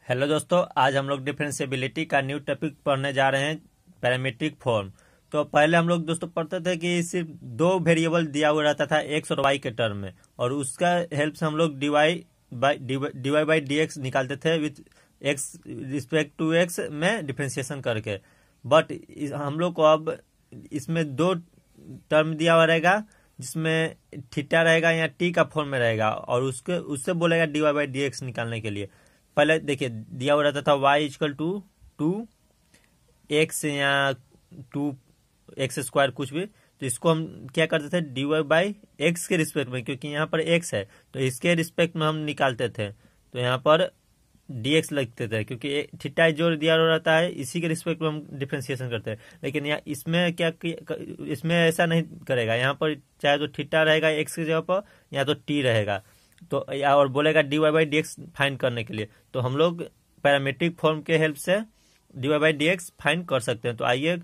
Hello दोस्तों, आज हम लोग डिफरेंशिएबिलिटी का न्यू टॉपिक पढ़ने जा रहे हैं, पैरामीट्रिक फॉर्म। तो पहले हम लोग दोस्तों पढ़ते थे कि सिर्फ दो वेरिएबल दिया हुआ रहता था एक्स और वाई के टर्म में, और उसका हेल्प से हम लोग D Y by D X निकालते थे with X respect to X में डिफरेंशिएशन करके। बट हम लोग को अब इसमें दो टर्म दिया हुआ रहेगा, जिसमें थीटा रहेगा या टी का फॉर्म में रहेगा, और उससे बोलेगा D Y by D X निकालने के लिए। पहले देखिए दिया हुआ रहता था y इक्वल टू 2x या 2x² कुछ भी। तो इसको हम क्या करते थे, डी वाई बाई एक्स के रिस्पेक्ट में, क्योंकि यहाँ पर x है तो इसके रिस्पेक्ट में हम निकालते थे। तो यहाँ पर dx लिखते थे, क्योंकि थीटा जो दिया हुआ रहता है इसी के रिस्पेक्ट में हम डिफ्रेंसिएशन करते हैं। लेकिन यहाँ इसमें इसमें ऐसा नहीं करेगा। यहाँ पर चाहे तो थीटा रहेगा x की जगह पर, या तो t रहेगा, तो और बोलेगा D Y by D X find करने के लिए। तो हम लोग पैरामीट्रिक फॉर्म के हेल्प से D Y by D X find कर सकते हैं। तो आइए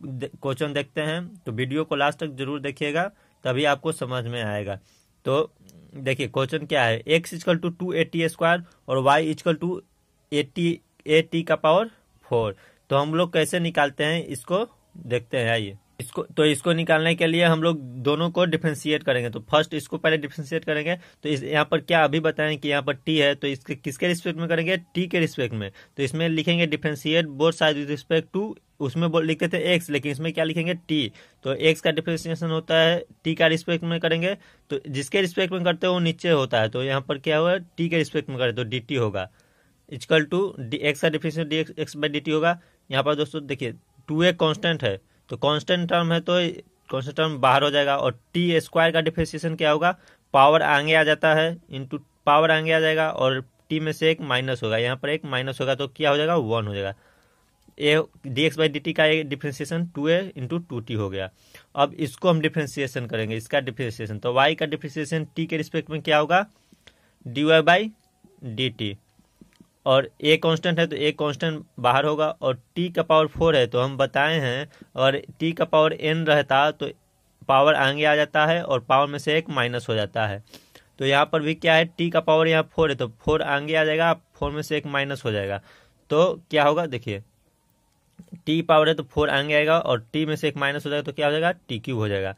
क्वेश्चन देखते हैं। तो वीडियो को लास्ट तक जरूर देखिएगा, तभी आपको समझ में आएगा। तो देखिए क्वेश्चन क्या है, एक्स इक्वल टू 280² और वाई इक्वल टू 80 का पावर 4। तो हम लोग कैसे निकालते हैं इसको देखते हैं। आइए इसको निकालने के लिए हम लोग दोनों को डिफरेंशिएट करेंगे। तो फर्स्ट इसको पहले डिफरेंशिएट करेंगे। तो यहाँ पर क्या अभी बताएं कि यहाँ पर टी है, तो इसके किसके रिस्पेक्ट में करेंगे, टी के रिस्पेक्ट में। तो इसमें लिखेंगे differentiate both side with respect to, उसमें लिखते थे एक्स, लेकिन इसमें क्या लिखेंगे टी। तो एक्स का डिफरेंशिएशन होता है टी का रिस्पेक्ट में करेंगे, तो जिसके रिस्पेक्ट में करते हो वो नीचे होता है। तो यहाँ पर क्या हुआ, टी के रिस्पेक्ट में करें तो डी टी होगा इक्वल टू एक्स का differentiation D X by D T होगा। यहाँ पर दोस्तों देखिए 2a कांस्टेंट है, तो कांस्टेंट टर्म है तो कांस्टेंट टर्म बाहर हो जाएगा। और टी स्क्वायर का डिफरेंशिएशन क्या होगा, पावर आगे आ जाता है, इंटू पावर आगे आ जाएगा, और टी में से एक माइनस होगा, यहाँ पर एक माइनस होगा, तो क्या हो जाएगा, 1 हो जाएगा। A D X by D T का डिफरेंशिएशन 2a इंटू 2t हो गया। अब इसको हम डिफरेंशिएशन करेंगे, इसका डिफरेंशिएशन। तो y का डिफरेंशिएशन t के रिस्पेक्ट में क्या होगा, D Y by D T, और ए कांस्टेंट है तो ए कांस्टेंट बाहर होगा, और टी का पावर 4 है तो हम बताए हैं, और टी का पावर n रहता तो पावर आगे आ जाता है और पावर में से एक माइनस हो जाता है। तो यहाँ पर भी क्या है, टी का पावर यहाँ 4 है तो 4 आगे आ जाएगा, 4 में से एक माइनस हो जाएगा। तो क्या होगा, देखिए टी पावर है तो 4 आगे आएगा, और टी में से एक माइनस हो जाएगा, तो क्या हो जाएगा, टी क्यूब हो जाएगा।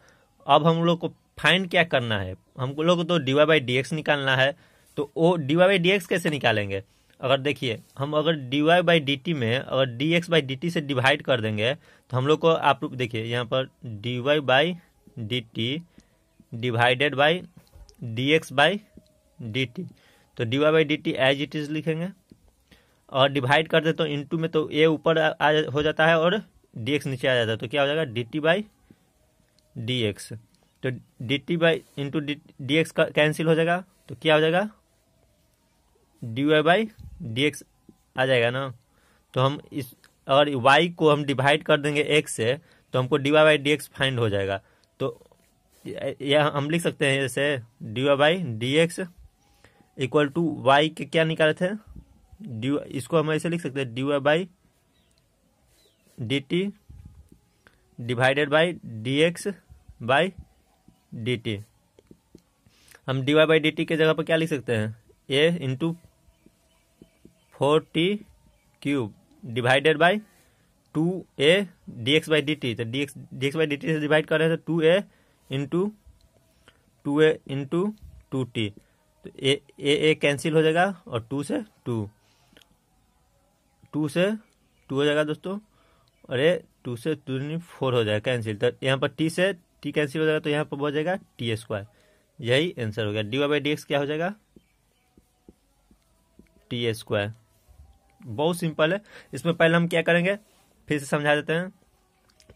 अब हम लोग को फाइंड क्या करना है, हम लोग को तो D Y by D X निकालना है। तो वो D Y by D X कैसे निकालेंगे, अगर देखिए हम अगर D Y by D T में अगर D X by D T से डिवाइड कर देंगे, तो हम लोग को आप देखिए यहाँ पर D Y by D T divided by D X by D T. तो D Y by D T as it is लिखेंगे, और डिवाइड कर दे तो इंटू में तो ए ऊपर हो जाता है और डी एक्स नीचे आ जाता है। तो क्या हो जाएगा, D T by D X. तो D T by into D X का कैंसिल हो जाएगा, तो क्या हो जाएगा, D Y by D X आ जाएगा ना। तो हम इस अगर y को हम डिवाइड कर देंगे x से, तो हमको D Y by D X find हो जाएगा। तो यह हम लिख सकते हैं जैसे D Y by D X equal to Y के क्या निकाले थे, इसको हम ऐसे लिख सकते हैं D Y by D T divided by D X by D T. हम D Y by D T के जगह पर क्या लिख सकते हैं, A into 4t cube divided by 2a D X by D T. तो D X by D T से डिवाइड कर रहे हैं तो 2a into 2a into 2t। तो ए कैंसिल हो जाएगा, और 2 से 2 से 2 हो जाएगा दोस्तों, और ये 2 से 2 4 हो जाएगा कैंसिल। तो यहाँ पर t से t कैंसिल हो जाएगा, तो यहाँ पर हो जाएगा टी स्क्वायर। यही आंसर हो गया, D Y by D X क्या हो जाएगा, टी स्क्वायर। बहुत सिंपल है। इसमें पहले हम क्या करेंगे, फिर से समझा देते हैं।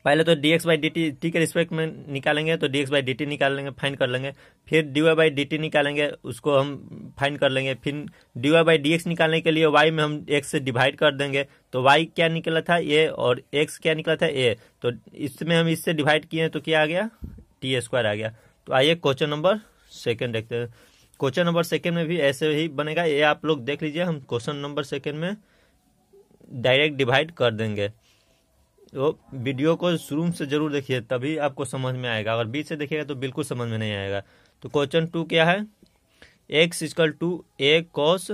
पहले तो D X by D T T के रिस्पेक्ट में निकालेंगे, तो D X by D T निकाल लेंगे, फाइंड कर लेंगे। फिर D Y by D T निकालेंगे, उसको हम फाइंड कर लेंगे। फिर D Y by D X निकालने के लिए वाई में हम एक्स से डिवाइड कर देंगे, तो वाई क्या निकला था ए, और एक्स क्या निकला था ए। तो इसमें हम इससे डिवाइड किए तो क्या आ गया, टी स्क्वायर आ गया। तो आइए क्वेश्चन नंबर सेकेंड देखते हैं। क्वेश्चन नंबर सेकेंड में भी ऐसे ही बनेगा, ये आप लोग देख लीजिए। हम क्वेश्चन नंबर सेकेंड में डायरेक्ट डिवाइड कर देंगे। तो वीडियो को शुरू से जरूर देखिए, तभी आपको समझ में आएगा। अगर बीच से देखिएगा तो बिल्कुल समझ में नहीं आएगा। तो क्वेश्चन 2 क्या है, X equal to A cos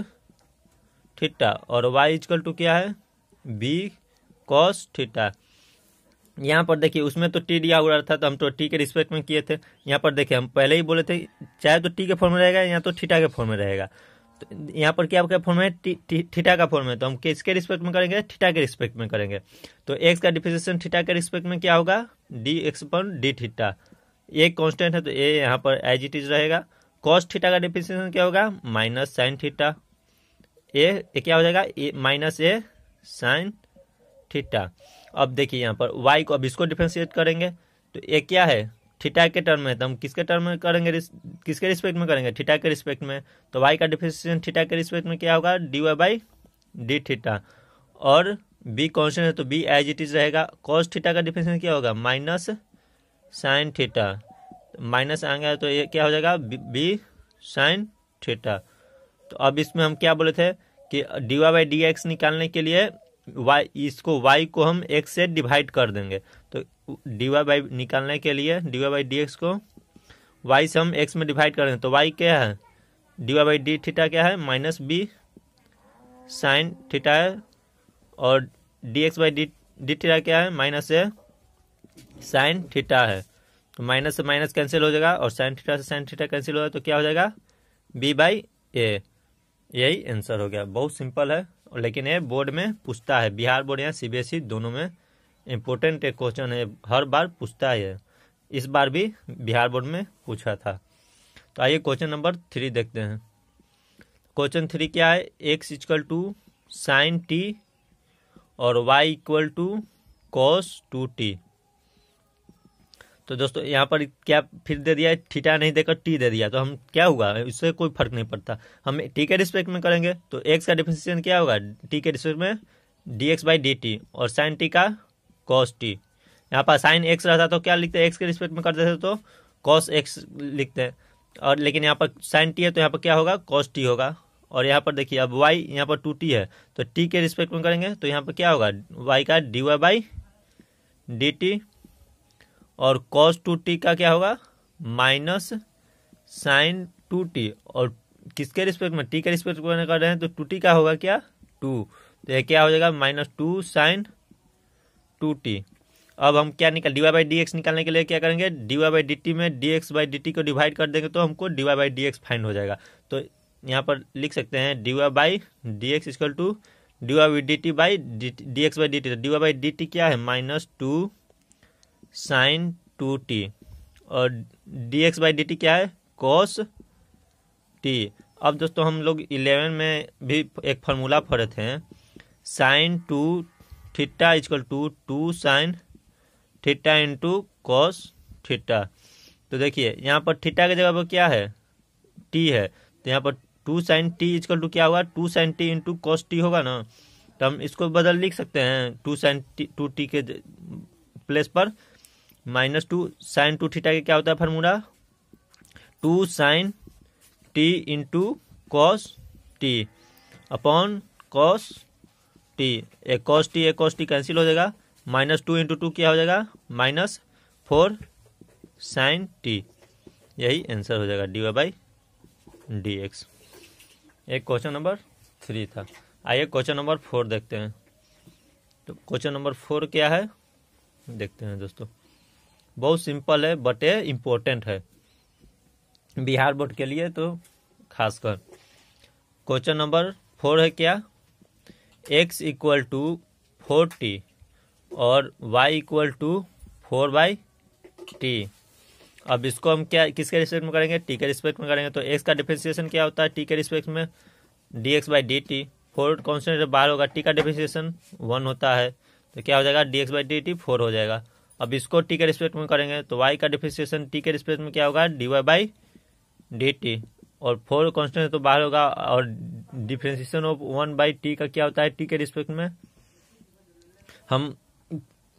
theta और वाई इक्वल टू क्या है बी कॉस थीटा। यहाँ पर देखिए उसमें तो टी दिया हुआ था तो हम तो टी के रिस्पेक्ट में किए थे। यहाँ पर देखिए हम पहले ही बोले थे चाहे तो टी के फॉर्म में रहेगा या तो थीटा के फॉर्म में रहेगा। तो यहाँ पर क्या फॉर्म है थीटा का फॉर्म है तो हम किसके रिस्पेक्ट में करेंगे थीटा के रिस्पेक्ट में करेंगे। तो एक्स का डिफरेंशिएशन थीटा के रिस्पेक्ट में क्या होगा D x upon D theta. एक कांस्टेंट है तो ए यहाँ पर एज इट इज रहेगा। कॉस थीटा का डिफरेंशिएशन क्या होगा माइनस साइन थीटा। ए क्या हो जाएगा माइनस ए साइन थीटा। अब देखिए यहाँ पर y को अब इसको डिफरेंशिएट करेंगे तो ये क्या है थीटा के टर्म में तो हम किसके टर्म में करेंगे किसके रिस्पेक्ट में करेंगे थीटा के रिस्पेक्ट में। तो y का डिफरेंशिएशन थीटा के रिस्पेक्ट में क्या होगा dy बाई डी थीटा और b कांस्टेंट है तो b एज इट इज रहेगा। cos थीटा का डिफरेंशिएशन क्या होगा माइनस साइन थीटा माइनस आएंगे तो ये क्या हो जाएगा b साइन थीटा। तो अब इसमें हम क्या बोले थे कि dy बाई डी एक्स निकालने के लिए इसको y को हम x से डिवाइड कर देंगे। तो dy बाई निकालने के लिए dy बाई डी एक्स को y से हम x में डिवाइड कर देंगे। तो y क्या है dy बाई डी थीटा क्या है माइनस बी साइन थीटा है और dx बाई डी थीटा क्या है माइनस ए साइन थीटा है। तो माइनस से माइनस कैंसिल हो जाएगा और साइन थीटा से साइन थीटा कैंसिल हो जाएगा तो क्या हो जाएगा b बाई ए। यही आंसर हो गया। बहुत सिंपल है लेकिन ये बोर्ड में पूछता है बिहार बोर्ड या सीबीएसई दोनों में इम्पोर्टेंट एक क्वेश्चन है हर बार पूछता है। इस बार भी बिहार बोर्ड में पूछा था। तो आइए क्वेश्चन नंबर 3 देखते हैं। क्वेश्चन 3 क्या है x equal to sine T और y equal to cos 2t। तो दोस्तों यहाँ पर क्या फिर दे दिया थीटा नहीं देकर टी दे दिया तो हम क्या हुआ इससे कोई फर्क नहीं पड़ता। हम टी के रिस्पेक्ट में करेंगे तो एक्स का डिफरेंशिएशन क्या होगा टी के रिस्पेक्ट में D X by D T और साइन टी का कॉस टी। यहाँ पर साइन एक्स रहता तो क्या लिखते हैं एक्स के रिस्पेक्ट में कर देते तो कॉस एक्स लिखते हैं और लेकिन यहाँ पर साइन टी है तो यहाँ पर क्या होगा कॉस टी होगा। और यहाँ पर देखिए अब वाई यहाँ पर 2t है तो टी के रिस्पेक्ट में करेंगे तो यहाँ पर क्या होगा वाई का D Y by D T और cos 2t का क्या होगा माइनस साइन 2t और किसके रिस्पेक्ट में टी के रिस्पेक्ट में कर रहे हैं तो 2t का होगा क्या 2 तो ये क्या हो जाएगा माइनस 2 साइन 2t। अब हम क्या निकाल D Y by D X निकालने के लिए क्या करेंगे D Y by D T में D X by D T को डिवाइड कर देंगे तो हमको D Y by D X find हो जाएगा। तो यहाँ पर लिख सकते हैं D Y by D X equal to D Y by D T by D X by D T. D Y by D T क्या है माइनस 2 साइन 2t और dx बाई डी टी क्या है cos t। अब दोस्तों हम लोग 11 में भी एक फार्मूला पढ़े थे sine 2 theta equal to 2 sine theta into cos theta. तो देखिए यहाँ पर थीटा की जगह पर क्या है t है तो यहाँ पर 2 साइन t इक्वल टू क्या होगा 2 sine t into cos t होगा ना। तो हम इसको बदल लिख सकते हैं 2 साइन 2t के प्लेस पर माइनस 2 साइन 2 थीटा के क्या होता है formula 2 sine T into cos T upon cos T. एक कॉस टी कैंसिल हो जाएगा माइनस 2 इंटू 2 क्या हो जाएगा माइनस 4 साइन टी। यही आंसर हो जाएगा D Y by D X. एक क्वेश्चन नंबर 3 था। आइए क्वेश्चन नंबर 4 देखते हैं। तो क्वेश्चन नंबर 4 क्या है देखते हैं दोस्तों। बहुत सिंपल है बट ये इम्पोर्टेंट है बिहार बोर्ड के लिए तो खासकर। क्वेश्चन नंबर 4 है क्या x इक्वल टू 4t और y इक्वल टू 4/t। अब इसको हम क्या किसके रिस्पेक्ट में करेंगे टी के रिस्पेक्ट में करेंगे। तो x का डिफरेंशिएशन क्या होता है टी के रिस्पेक्ट में dx by D T. 4 constant बाहर होगा टी का डिफरेंशिएशन 1 होता है तो क्या हो जाएगा dx बाई डी टी 4 हो जाएगा। अब इसको टी के रिस्पेक्ट में करेंगे तो y का डिफरेंशिएशन टी के रिस्पेक्ट में क्या होगा D Y by D T और 4 कांस्टेंट तो बाहर होगा और डिफरेंशिएशन ऑफ 1/t का क्या होता है टी के रिस्पेक्ट में। हम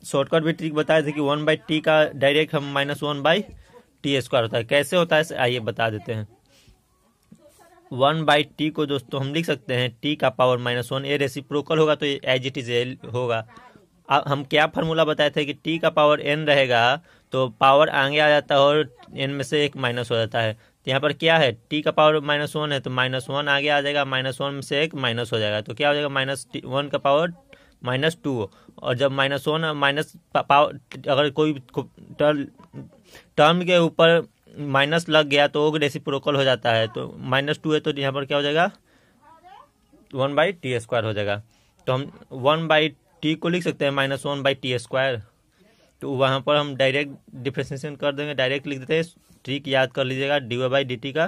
शॉर्टकट भी ट्रिक बताए थे कि 1/t का डायरेक्ट हम -1/t स्क्वायर होता है। कैसे होता है आइए बता देते हैं। 1/t को दोस्तों हम लिख सकते हैं t का पावर -1। ए रेसिप्रोकल होगा तो एज इट इज होगा। हम क्या फार्मूला बताए थे कि t का पावर n रहेगा तो पावर आगे आ जाता है और n में से एक माइनस हो जाता है। तो यहाँ पर क्या है, टी का पावर -1 है तो -1 आगे आ जाएगा, -1 में से एक माइनस हो जाएगा तो क्या हो जाएगा, -1 का पावर -2। और जब -1 माइनस पावर, अगर कोई टर्म के ऊपर माइनस लग गया तो वो रेसिप्रोकल हो जाता है, तो -2 है तो यहाँ पर क्या हो जाएगा, 1/t² हो जाएगा। तो हम 1/t को लिख सकते हैं -1/t²। तो वहाँ पर हम डायरेक्ट डिफरेंशिएशन कर देंगे, डायरेक्ट लिख देते हैं। ट्रिक याद कर लीजिएगा, dy/dt का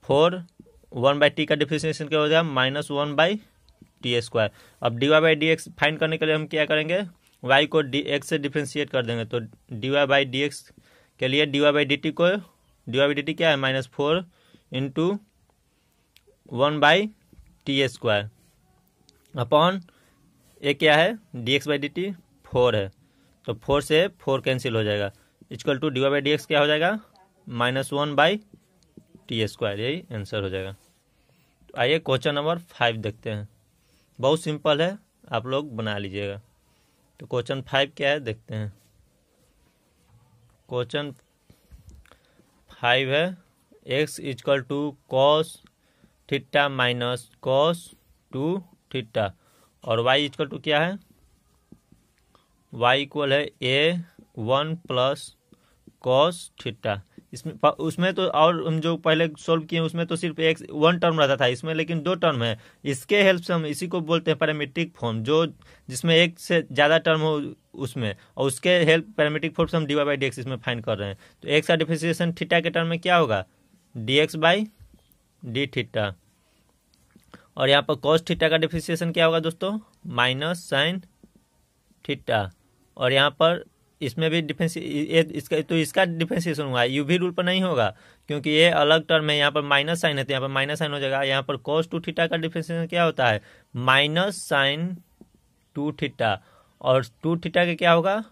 1/t का डिफरेंशिएशन क्या हो जाएगा, -1/t²। अब dy/dx फाइंड करने के लिए हम क्या करेंगे, y को dx से डिफरेंशिएट कर देंगे। तो dy/dx के लिए dy/dt को, dy/dt क्या है, -4 × 1/t² अपॉन ये क्या है, dx/dt 4 है तो 4 से 4 कैंसिल हो जाएगा, इक्वल टू dy/dx क्या हो जाएगा, -1/t²। यही आंसर हो जाएगा। तो आइए क्वेश्चन नंबर 5 देखते हैं। बहुत सिंपल है, आप लोग बना लीजिएगा। तो क्वेश्चन 5 क्या है देखते हैं। क्वेश्चन 5 है x = cos theta minus cos 2 theta और y = क्या है, y = है a1 + cos थीटा। उसमें तो, और हम जो पहले सोल्व किए उसमें तो सिर्फ एक 1 टर्म रहता था, इसमें लेकिन 2 टर्म है। इसके हेल्प से हम इसी को बोलते हैं पैरामीट्रिक फॉर्म, जो जिसमें एक से ज़्यादा टर्म हो उसमें, और उसके हेल्प पैरामीट्रिक फॉर्म से हम dy/dx इसमें फाइंड कर रहे हैं। तो x का डिफरेंशिएशन थीटा के टर्म में क्या होगा, dx/d थीटा। और यहाँ पर cos थीटा का डिफरेंशिएशन क्या होगा दोस्तों, -sin थीटा। और यहाँ पर इसमें भी इसका डिफरेंशिएशन हुआ है, यूवी रूल पर नहीं होगा क्योंकि ये अलग टर्म है। यहाँ पर माइनस साइन है तो यहाँ पर माइनस साइन हो जाएगा। यहाँ पर cos 2 थीटा का डिफरेंशिएशन क्या होता है, -sin 2 थीटा, और 2 थीटा का क्या होगा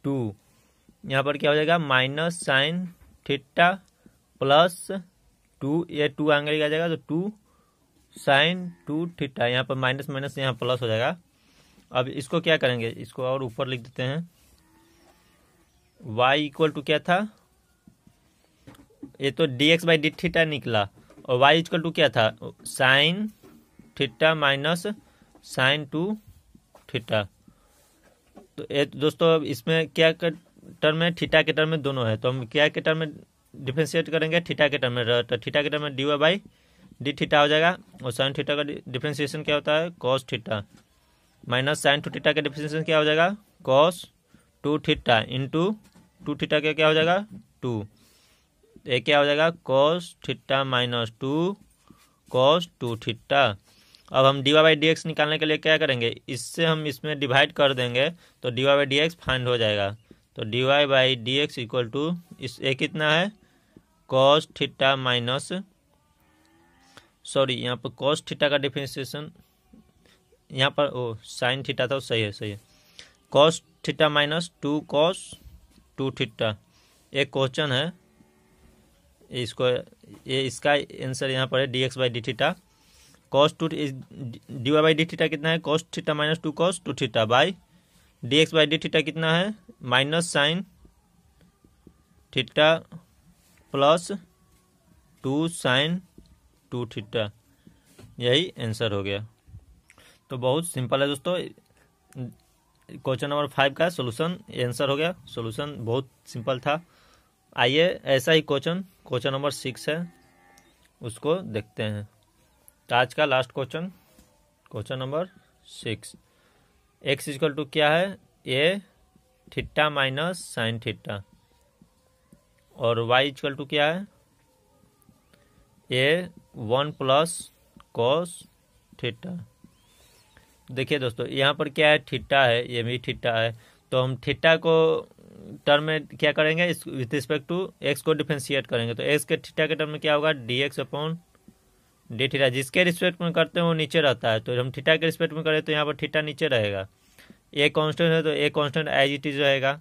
2, यहाँ पर क्या हो जाएगा -sin थीटा +2, ये 2 आगे आ जाएगा तो 2 sin 2 थीटा, यहाँ पर माइनस माइनस यहाँ प्लस हो जाएगा। अब इसको क्या करेंगे, इसको और ऊपर लिख देते हैं। y = क्या था, ये तो dx/d थीटा निकला, और y = क्या था, sin theta minus sin 2 theta. तो ये दोस्तों अब इसमें क्या टर्म है, थीटा के टर्म में दोनों है, तो हम क्या के टर्म में डिफरेंशिएट करेंगे, थीटा के टर्म में। तो थीटा के टर्म में dy/d थीटा हो जाएगा, और sin थीटा का डिफरेंशिएशन क्या होता है, cos theta, minus sin 2 theta का डिफरेंशिएशन क्या हो जाएगा, cos 2 थीटा इंटू 2 थीटा का क्या हो जाएगा 2, ये क्या हो जाएगा cos theta minus 2 cos 2 theta. अब हम dy/dx निकालने के लिए क्या करेंगे, इससे हम इसमें डिवाइड कर देंगे तो dy/dx फाइंड हो जाएगा। तो dy/dx = इस ये कितना है, cos थीटा माइनस, सॉरी यहाँ पर cos थीटा का डिफरेंशिएशन, यहाँ पर sin थीटा था, सही है cos theta minus 2 cos 2 theta. एक क्वेश्चन है इसको, ये इसका आंसर यहाँ पर है dx/d theta. cos 2 dy/d theta कितना है, cos theta minus 2 cos 2 theta by dx/d theta कितना है, -sin थीटा +2 sin 2 थीटा। यही आंसर हो गया। तो बहुत सिंपल है दोस्तों, क्वेश्चन नंबर 5 का सोल्यूशन आंसर हो गया। सोल्यूशन बहुत सिंपल था। आइए ऐसा ही क्वेश्चन नंबर 6 है, उसको देखते हैं। तो आज का लास्ट क्वेश्चन नंबर 6, x = क्या है, a theta minus sine theta, और y = क्या है, a1 + cos थीटा। देखिए दोस्तों यहाँ पर क्या है, थीटा है, ये भी थीटा है, तो हम थीटा को टर्म में क्या करेंगे, विथ रिस्पेक्ट टू एक्स को डिफरेंशिएट करेंगे। तो एक्स के थीटा के टर्म में क्या होगा, dx/d थीटा। जिसके रिस्पेक्ट में करते हैं वो नीचे रहता है, तो हम थीटा के रिस्पेक्ट में करें तो यहाँ पर थीटा नीचे रहेगा। ए कांस्टेंट है तो A constant as it is रहेगा।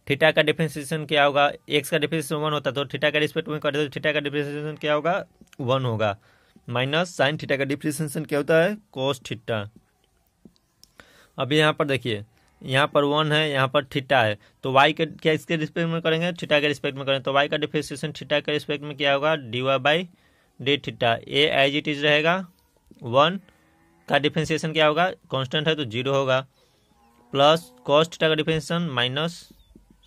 थीटा का डिफरेंशिएशन क्या होगा, एक्स का डिफरेंशिएशन 1 होता तो थीटा का रिस्पेक्ट में करें तो थीटा का डिफरेंशिएशन क्या होगा, 1 होगा। माइनस साइन थीटा का डिफरेंशिएशन क्या होता है, cos थीटा। अभी यहाँ पर देखिए यहाँ पर 1 है, यहाँ पर थीटा है, तो वाई के क्या इसके रिस्पेक्ट में करेंगे, थीटा के रिस्पेक्ट में करेंगे, तो वाई का डिफरेंशिएशन थीटा के रिस्पेक्ट में क्या होगा, dy by D theta. A as it is रहेगा, 1 का डिफरेंशिएशन क्या होगा, कांस्टेंट है तो 0 होगा, प्लस कॉस थीटा का डिफरेंशिएशन माइनस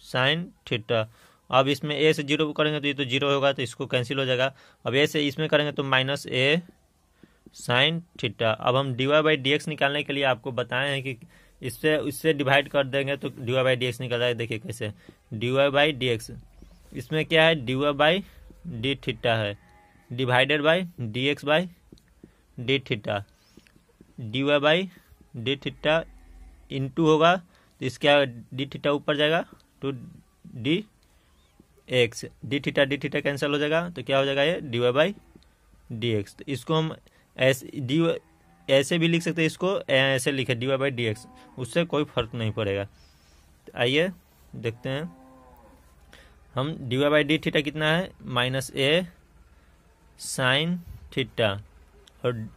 साइन थीटा। अब इसमें ए से 0 करेंगे तो ये तो 0 होगा, तो इसको कैंसिल हो जाएगा। अब ए से इसमें करेंगे तो माइनस ए साइन थीटा। अब हम dy बाई डी एक्स निकालने के लिए आपको बताए हैं कि इससे डिवाइड कर देंगे तो dy बाई डी एक्स निकल जाएगा। देखिए कैसे, dy बाई डी एक्स, इसमें क्या है, dy बाई डी थीटा है, divided by D X by D theta, dy by D theta into होगा, तो इसका डी थीटा ऊपर जाएगा तो D x, D theta cancel हो जाएगा, तो क्या हो जाएगा ये dy बाई डी एक्स। तो इसको हम ऐसे भी लिख सकते हैं, इसको ऐसे लिखे dy बाई डी एक्स, उससे कोई फर्क नहीं पड़ेगा। तो आइए देखते हैं हम, dy बाई डी थीटा कितना है, माइनस ए साइन थीटा, और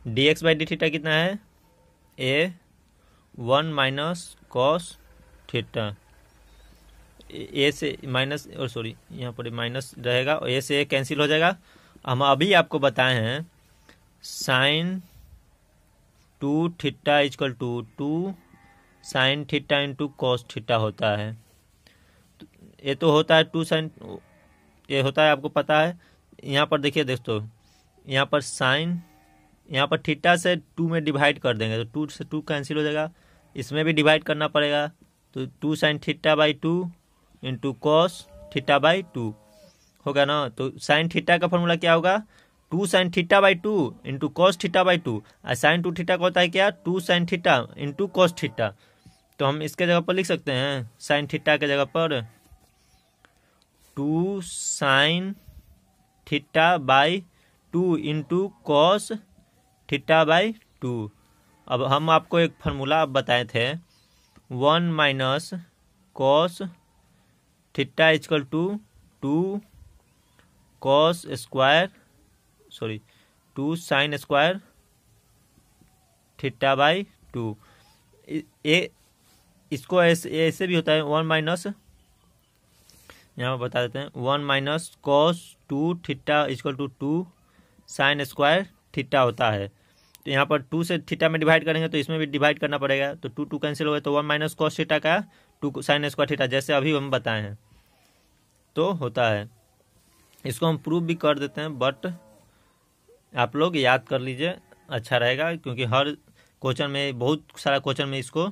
D X by D theta कितना है, ए 1 माइनस कॉस थीटा। ए से माइनस, और सॉरी यहाँ पर माइनस रहेगा, और ए से ए कैंसिल हो जाएगा। हम अभी आपको बताए हैं sine 2 theta equal to 2 sine theta into cos theta होता है। ये तो होता है 2 साइन, ये होता है आपको पता है। यहाँ पर देखिए दोस्तों, यहाँ पर साइन, यहाँ पर थीटा से 2 में डिवाइड कर देंगे तो 2 से 2 कैंसिल हो जाएगा, इसमें भी डिवाइड करना पड़ेगा, तो 2 sine theta by 2 into cos theta by 2 होगा ना। तो साइन थीटा का फॉर्मूला क्या होगा, 2 sine theta by 2 into cos theta by 2, और साइन 2 थीटा का होता है क्या, 2 sine theta into cos theta. तो हम इसके जगह पर लिख सकते हैं, साइन थीटा के जगह पर 2 sine theta by 2 into cos theta by 2। अब हम आपको एक फार्मूला बताए थे, 1 minus cos theta equal to 2 cos square, sorry 2 sine square theta by 2। इसको ऐसे भी होता है, 1 माइनस, यहाँ पर बता देते हैं, 1 minus cos 2 theta equal to 2 sine square theta होता है। तो यहाँ पर 2 से थीटा में डिवाइड करेंगे तो इसमें भी डिवाइड करना पड़ेगा, तो 2 कैंसिल हो गया, तो 1 माइनस कॉस थीटा का 2 साइन स्क्वायर थीटा, जैसे अभी हम बताए हैं तो होता है। इसको हम प्रूव भी कर देते हैं, बट आप लोग याद कर लीजिए, अच्छा रहेगा, क्योंकि हर क्वेश्चन में, बहुत सारा क्वेश्चन में इसको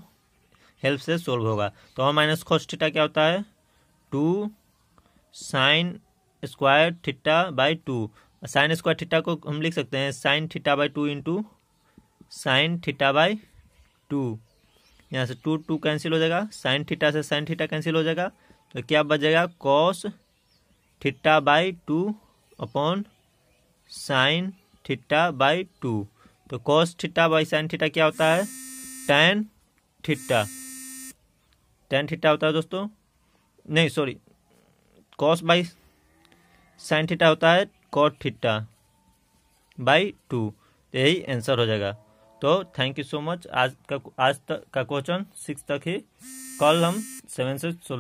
हेल्प से सोल्व होगा। तो 1 माइनस कॉस थीटा क्या होता है, 2 sine square theta by 2। Sine square theta को हम लिख सकते हैं sign theta by 2 into sine theta by 2। यहाँ से 2 कैंसिल हो जाएगा, साइन थीटा से साइन थीटा कैंसिल हो जाएगा, तो क्या बचेगा, cos theta by 2 upon sine theta by 2। तो cos theta by sine theta क्या होता है, टैन थीटा, टैन थीटा होता है दोस्तों, नहीं sorry, cos by sine theta होता है कॉट थीटा बाई 2। तो यही आंसर हो जाएगा। तो थैंक यू सो मच। आज तक का क्वेश्चन 6 तक ही, कल हम 7 से 16